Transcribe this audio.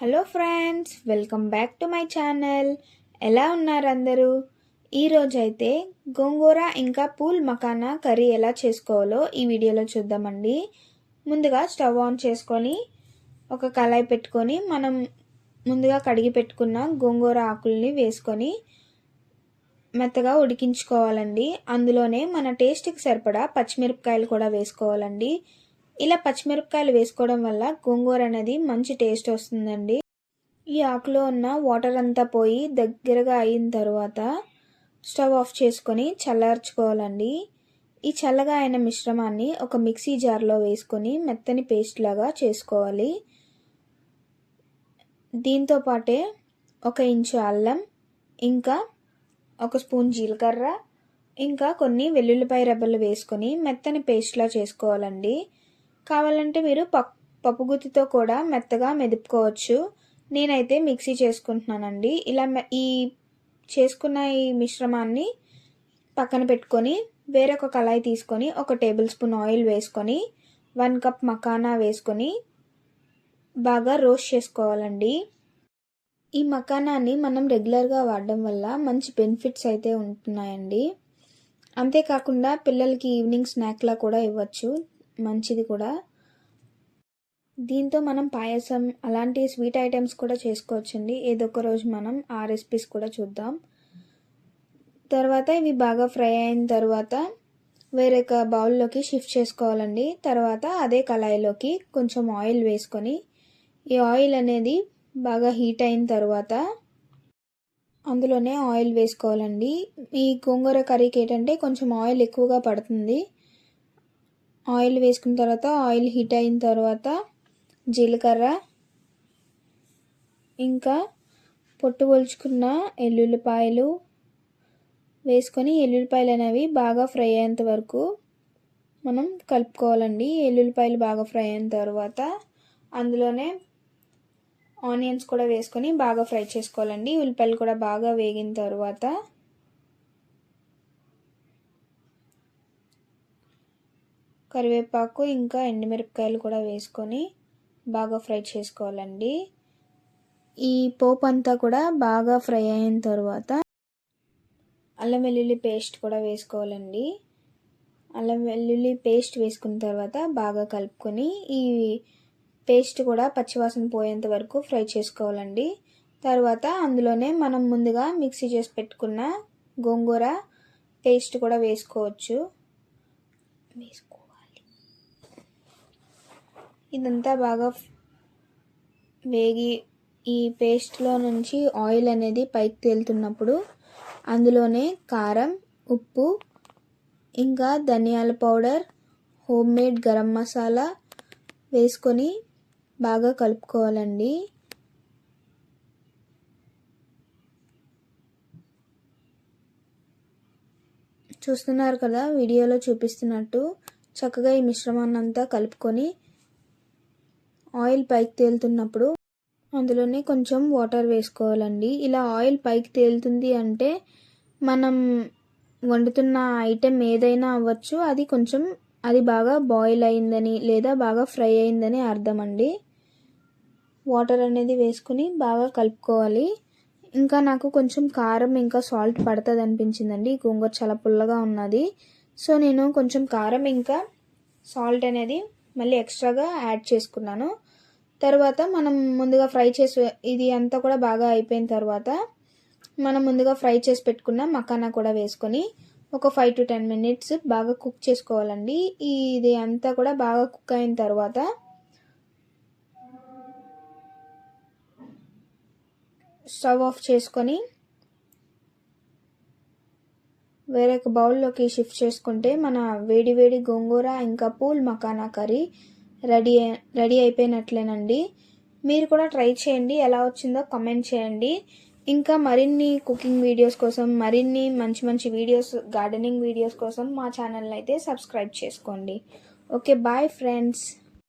Hello friends, welcome back to my channel. ఎలా ఉన్నారు అందరూ? ఈరోజైతే గోంగూర ఇంకా పూల్ మకానా కర్రీ ఎలా చేసుకోవాలో ఈ వీడియోలో చూద్దామండి. ముందుగా స్టవ్ ఆన్ చేసుకొని ఒక కళాయి పెట్టుకొని మనం ముందుగా కడిగి పెట్టుకున్న గోంగూర ఆకుల్ని వేసుకొని మెత్తగా ఉడికించుకోవాలండి. అందులోనే మన టేస్ట్కి సరిపడా పచ్చిమిరపకాయలు కూడా వేసుకోవాలండి. ఇలా పచ్చిమిరపకాయలు వేసుకోవడం వల్ల గోంగూర అనేది మంచి టేస్ట్ వస్తుందండి. ఈ ఆకులో ఉన్న వాటర్ అంతా పోయి దగ్గరగా అయిన తర్వాత స్టవ్ ఆఫ్ చేసుకొని చల్లార్చుకోవాలండి. ఈ చల్లగా అయిన మిశ్రమాన్ని ఒక మిక్సీ జార్లో వేసుకొని మెత్తని పేస్ట్ లాగా చేసుకోవాలి. దీంతో పాటే 1 ఇంచు అల్లం, ఇంకా 1 స్పూన్ జీలకర్ర, ఇంకా కొన్ని వెల్లుల్లిపాయ రెబ్బలు వేసుకొని మెత్తని పేస్ట్లా చేసుకోవాలండి. కావాలంటే మీరు పప్పుగుత్తితో కూడా మెత్తగా మెదుపుకోవచ్చు. నేనైతే మిక్సీ చేసుకుంటున్నానండి. ఇలా ఈ చేసుకున్న ఈ మిశ్రమాన్ని పక్కన పెట్టుకొని వేరొక కళాయి తీసుకొని 1 టేబుల్ స్పూన్ ఆయిల్ వేసుకొని 1 కప్ మకానా వేసుకొని బాగా రోస్ట్ చేసుకోవాలండి. ఈ మకానాన్ని మనం రెగ్యులర్గా వాడడం వల్ల మంచి బెనిఫిట్స్ అయితే ఉంటున్నాయండి. అంతేకాకుండా పిల్లలకి ఈవినింగ్ స్నాక్లా కూడా ఇవ్వచ్చు, మంచిది కూడా. దీంతో మనం పాయసం అలాంటి స్వీట్ ఐటమ్స్ కూడా చేసుకోవచ్చండి. ఏదో ఒక రోజు మనం ఆ రెసిపీస్ కూడా చూద్దాం. తర్వాత ఇవి బాగా ఫ్రై అయిన తర్వాత వేరొక బౌల్లోకి షిఫ్ట్ చేసుకోవాలండి. తర్వాత అదే కళాయిలోకి కొంచెం ఆయిల్ వేసుకొని ఈ ఆయిల్ అనేది బాగా హీట్ అయిన తర్వాత అందులోనే ఆయిల్ వేసుకోవాలండి. ఈ గోంగూర కర్రీకి ఏంటంటే కొంచెం ఆయిల్ ఎక్కువగా పడుతుంది. ఆయిల్ వేసుకున్న తర్వాత ఆయిల్ హీట్ అయిన తర్వాత జీలకర్ర, ఇంకా పొట్టు ఒలుచుకున్న ఎల్లుల్లిపాయలు వేసుకొని ఎల్లుల్లిపాయలు అనేవి బాగా ఫ్రై అయ్యేంత వరకు మనం కలుపుకోవాలండి. ఎల్లుల్లిపాయలు బాగా ఫ్రై అయిన తర్వాత అందులోనే ఆనియన్స్ కూడా వేసుకొని బాగా ఫ్రై చేసుకోవాలండి. ఉల్లిపాయలు కూడా బాగా వేగిన తర్వాత కరివేపాకు ఇంకా ఎండుమిరపకాయలు కూడా వేసుకొని బాగా ఫ్రై చేసుకోవాలండి. ఈ పోపు అంతా కూడా బాగా ఫ్రై అయిన తర్వాత అల్లం వెల్లుల్లి పేస్ట్ కూడా వేసుకోవాలండి. అల్లం వెల్లుల్లి పేస్ట్ వేసుకున్న తర్వాత బాగా కలుపుకొని ఈ పేస్ట్ కూడా పచ్చివాసన పోయేంత వరకు ఫ్రై చేసుకోవాలండి. తర్వాత అందులోనే మనం ముందుగా మిక్సీ చేసి పెట్టుకున్న గోంగూర పేస్ట్ కూడా వేసుకోవాలి. ఇదంతా బాగా వేగి ఈ పేస్ట్లో నుంచి ఆయిల్ అనేది పైకి తేలుతున్నప్పుడు అందులోనే కారం, ఉప్పు, ఇంకా ధనియాల powder, home made garam masala వేసుకొని బాగా కలుపుకోవాలండి. చూస్తున్నారు కదా, వీడియోలో చూపిస్తున్నట్టు చక్కగా ఈ మిశ్రమాన్ని అంతా కలుపుకొని ఆయిల్ పైకి తేలుతున్నప్పుడు అందులోనే కొంచెం వాటర్ వేసుకోవాలండి. ఇలా ఆయిల్ పైకి తేలుతుంది అంటే మనం వండుతున్న ఐటెం ఏదైనా అవ్వచ్చు, అది బాగా బాయిల్ అయిందని లేదా బాగా ఫ్రై అయిందని అర్థం అండి. వాటర్ అనేది వేసుకుని బాగా కలుపుకోవాలి. ఇంకా నాకు కొంచెం కారం ఇంకా సాల్ట్ పడుతుంది అనిపించిందండి. గోంగూర చాలా పుల్లగా ఉన్నది, సో నేను కొంచెం కారం ఇంకా సాల్ట్ అనేది మళ్ళీ ఎక్స్ట్రాగా యాడ్ చేసుకున్నాను. తర్వాత మనం ముందుగా ఫ్రై చేసి ఇది అంతా కూడా బాగా అయిపోయిన తర్వాత మనం ముందుగా ఫ్రై చేసి పెట్టుకున్న మకానా కూడా వేసుకొని ఒక 5 to 10 minutes బాగా కుక్ చేసుకోవాలండి. ఇది అంతా కూడా బాగా కుక్ అయిన తర్వాత స్టవ్ ఆఫ్ చేసుకొని వేరొక బౌల్లోకి షిఫ్ట్ చేసుకుంటే మన వేడి వేడి గోంగూర ఇంకా పూల్ మకానా కర్రీ రెడీ అయిపోయినట్లేనండి. మీరు కూడా ట్రై చేయండి, ఎలా వచ్చిందో కామెంట్ చేయండి. ఇంకా మరిన్ని కుకింగ్ వీడియోస్ కోసం, మరిన్ని మంచి మంచి వీడియోస్, గార్డెనింగ్ వీడియోస్ కోసం మా ఛానల్ని అయితే సబ్స్క్రైబ్ చేసుకోండి. Okay, bye friends.